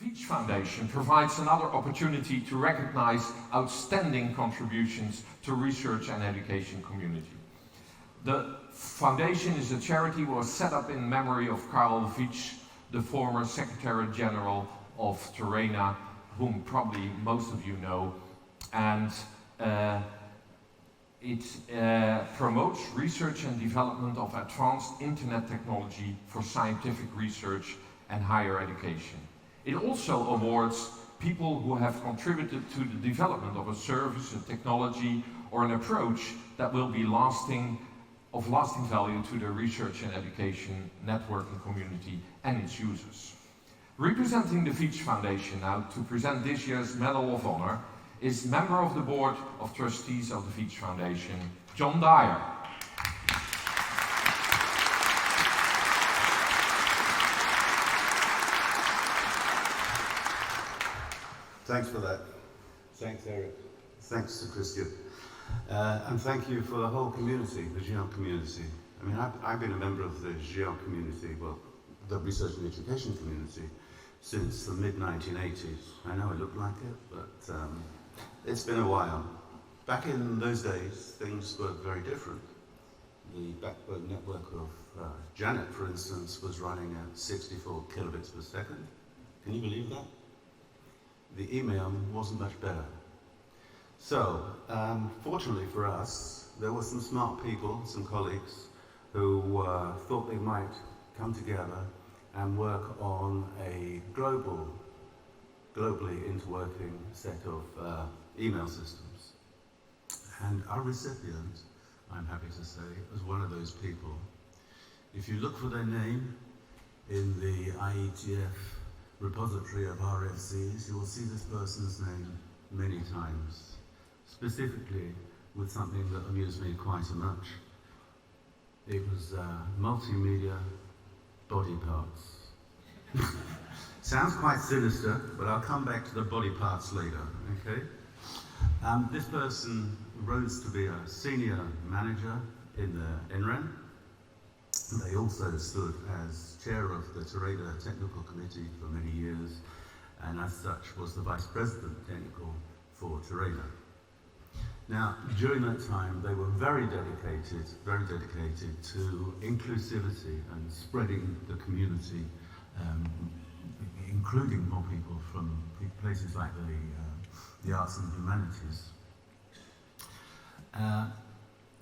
Vietsch Foundation provides another opportunity to recognize outstanding contributions to research and education community. The foundation is a charity that was set up in memory of Karl Vietsch, the former Secretary General of Terena, whom probably most of you know, and it promotes research and development of advanced internet technology for scientific research and higher education. It also awards people who have contributed to the development of a service, a technology, or an approach that will be of lasting value to the research and education networking community and its users. Representing the Vietsch Foundation now to present this year's Medal of Honor is member of the Board of Trustees of the Vietsch Foundation, John Dyer. Thanks for that. Thanks, Eric. Thanks to Christian. And thank you for the whole community, the GARR community. I mean, I've been a member of the GARR community, well, the research and education community, since the mid-1980s. I know I look like it, but it's been a while. Back in those days, things were very different. The backbone network of Janet, for instance, was running at 64 kilobits per second. Can you believe that? The email wasn't much better. So, fortunately for us, there were some smart people, some colleagues, who thought they might come together and work on a globally interworking set of email systems. And our recipient, I'm happy to say, was one of those people. If you look for their name in the IETF repository of RFCs, you will see this person's name many times, specifically with something that amused me quite a much. It was multimedia body parts. Sounds quite sinister, but I'll come back to the body parts later, okay? This person rose to be a senior manager in the NREN. They also stood as chair of the Terena Technical Committee for many years, and as such was the vice president technical for Terena. Now, during that time, they were very dedicated to inclusivity and spreading the community, including more people from places like the arts and humanities.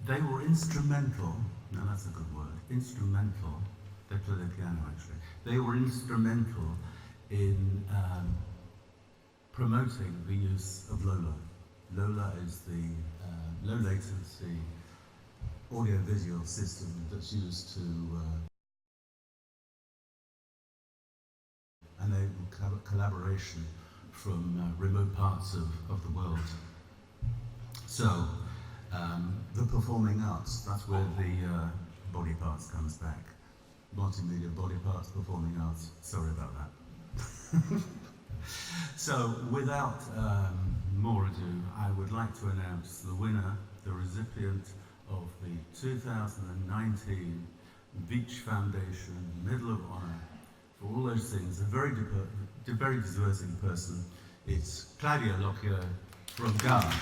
They were instrumental, now that's a good word, instrumental, they play the piano actually, they were instrumental in promoting the use of LoLa. LoLa is the low latency audio-visual system that's used to enable collaboration from remote parts of the world. So, the performing arts, that's where the body parts comes back. Multimedia body parts, performing arts, sorry about that. So, without more ado, I would like to announce the winner, the recipient of the 2019 Vietsch Foundation Medal of Honor for all those things, a very deserving person. It's Claudio Allocchio from GARR.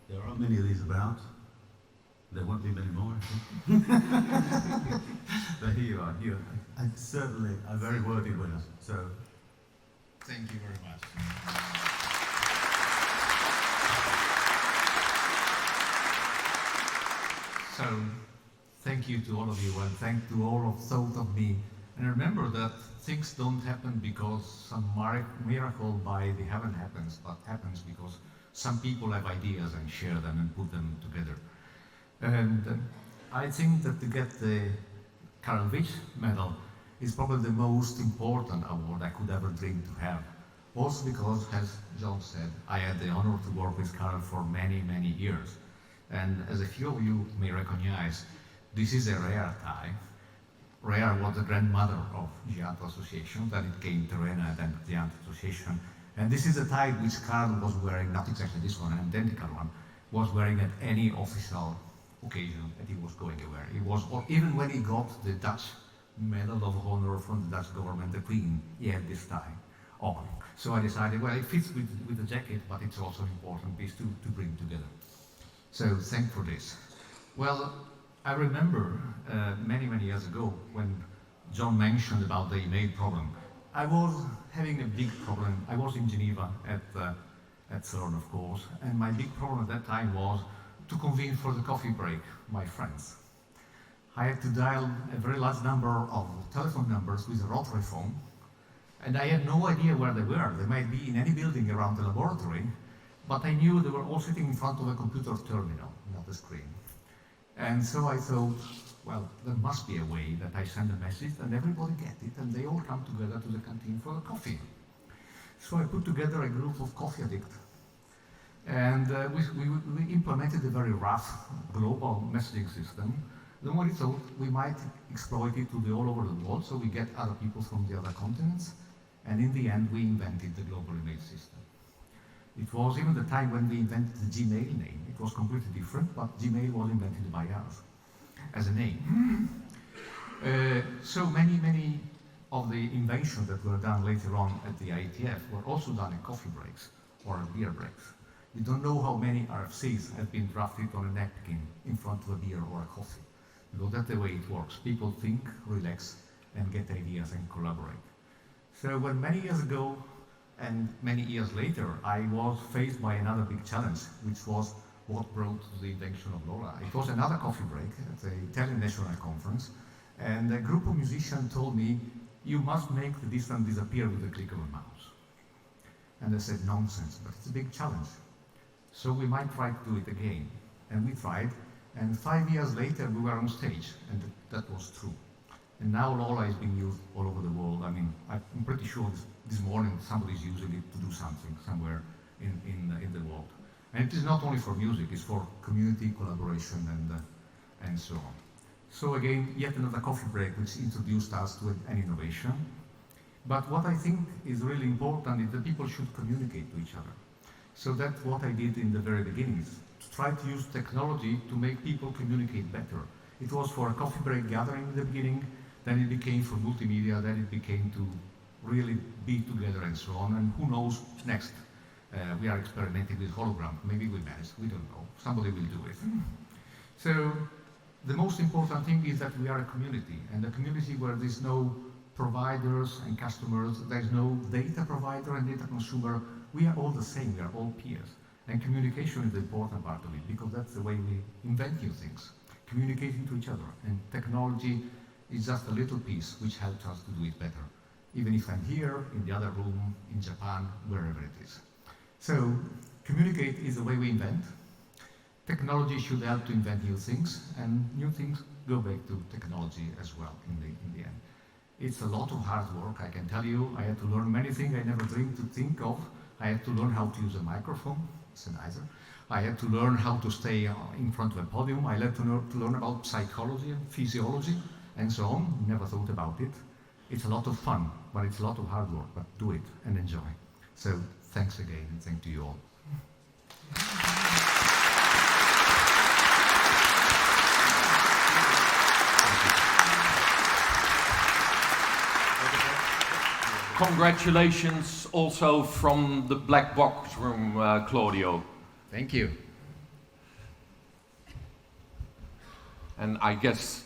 There aren't many of these about. There won't be many more, I think. But here you are. You are certainly a very worthy winner. So, thank you very much. So, thank you to all of you, and thank to all of thought of me. And remember that things don't happen because some miracle by the heaven happens, but happens because some people have ideas and share them and put them together. And I think that to get the Karl Vietsch medal is probably the most important award I could ever dream to have. Also because, as John said, I had the honor to work with Karl for many, many years. And as a few of you may recognize, this is a rare tie. Rare was the grandmother of the Art Association, then it came Terena, then the Art Association. And this is a tie which Karl was wearing, not exactly this one, an identical one, was wearing at any official occasion that he was going to wear. He was, or even when he got the Dutch Medal of Honor from the Dutch government, the Queen, he had this tie on. So I decided, well, it fits with the jacket, but it's also an important piece to bring together. So thank for this. Well, I remember many years ago when John mentioned about the email problem. I was having a big problem. I was in Geneva at CERN, of course, and my big problem at that time was to convene for the coffee break my friends. I had to dial a very large number of telephone numbers with a rotary phone, and I had no idea where they were. They might be in any building around the laboratory, but I knew they were all sitting in front of a computer terminal, not a screen. And so I thought, well, there must be a way that I send a message and everybody get it and they all come together to the canteen for a coffee. So I put together a group of coffee addicts. And we implemented a very rough global messaging system. Then we thought we might exploit it to the all over the world, so we get other people from the other continents. And in the end, we invented the global email system. It was even the time when we invented the Gmail name. It was completely different, but Gmail was invented by us as a name. So many of the inventions that were done later on at the IETF were also done in coffee breaks or beer breaks. You don't know how many RFCs have been drafted on a napkin in front of a beer or a coffee. Because that's the way it works. People think, relax, and get ideas and collaborate. So when many years ago, and many years later, I was faced by another big challenge, which was what brought to the invention of Lola. It was another coffee break at the Italian National Conference, and a group of musicians told me, you must make the distance disappear with a click of a mouse. And I said, nonsense, but it's a big challenge. So we might try to do it again. And we tried, and 5 years later we were on stage, and that was true. And now Lola is being used all over the world. I mean, I'm pretty sure this morning somebody's using it to do something somewhere in the world. And it is not only for music, it's for community collaboration and so on. So again, yet another coffee break which introduced us to an innovation. But what I think is really important is that people should communicate to each other. So that's what I did in the very beginning, is to try to use technology to make people communicate better. It was for a coffee break gathering in the beginning, then it became for multimedia, then it became to really be together and so on, and who knows next. We are experimenting with hologram, maybe we manage, we don't know, somebody will do it. So the most important thing is that we are a community, and a community where there's no providers and customers, there's no data provider and data consumer, we are all the same, we are all peers. And communication is the important part of it, because that's the way we invent new things, communicating to each other, and technology is just a little piece which helps us to do it better, even if I'm here, in the other room, in Japan, wherever it is. So, communicate is the way we invent. Technology should help to invent new things, and new things go back to technology as well in the end. It's a lot of hard work, I can tell you. I had to learn many things I never dreamed to think of. I had to learn how to use a microphone, sennheiser. I had to learn how to stay in front of a podium. I had to learn about psychology and physiology and so on. Never thought about it. It's a lot of fun, but it's a lot of hard work, but do it and enjoy. So thanks again, and thank you all. Congratulations also from the Black Box Room, Claudio. Thank you. And I guess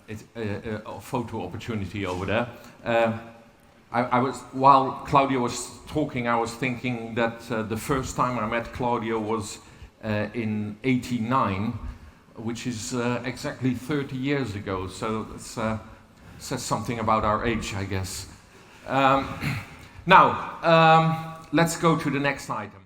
it's a photo opportunity over there. While Claudio was talking, I was thinking that the first time I met Claudio was in '89, which is exactly 30 years ago. So it's says something about our age, I guess. Now, let's go to the next item.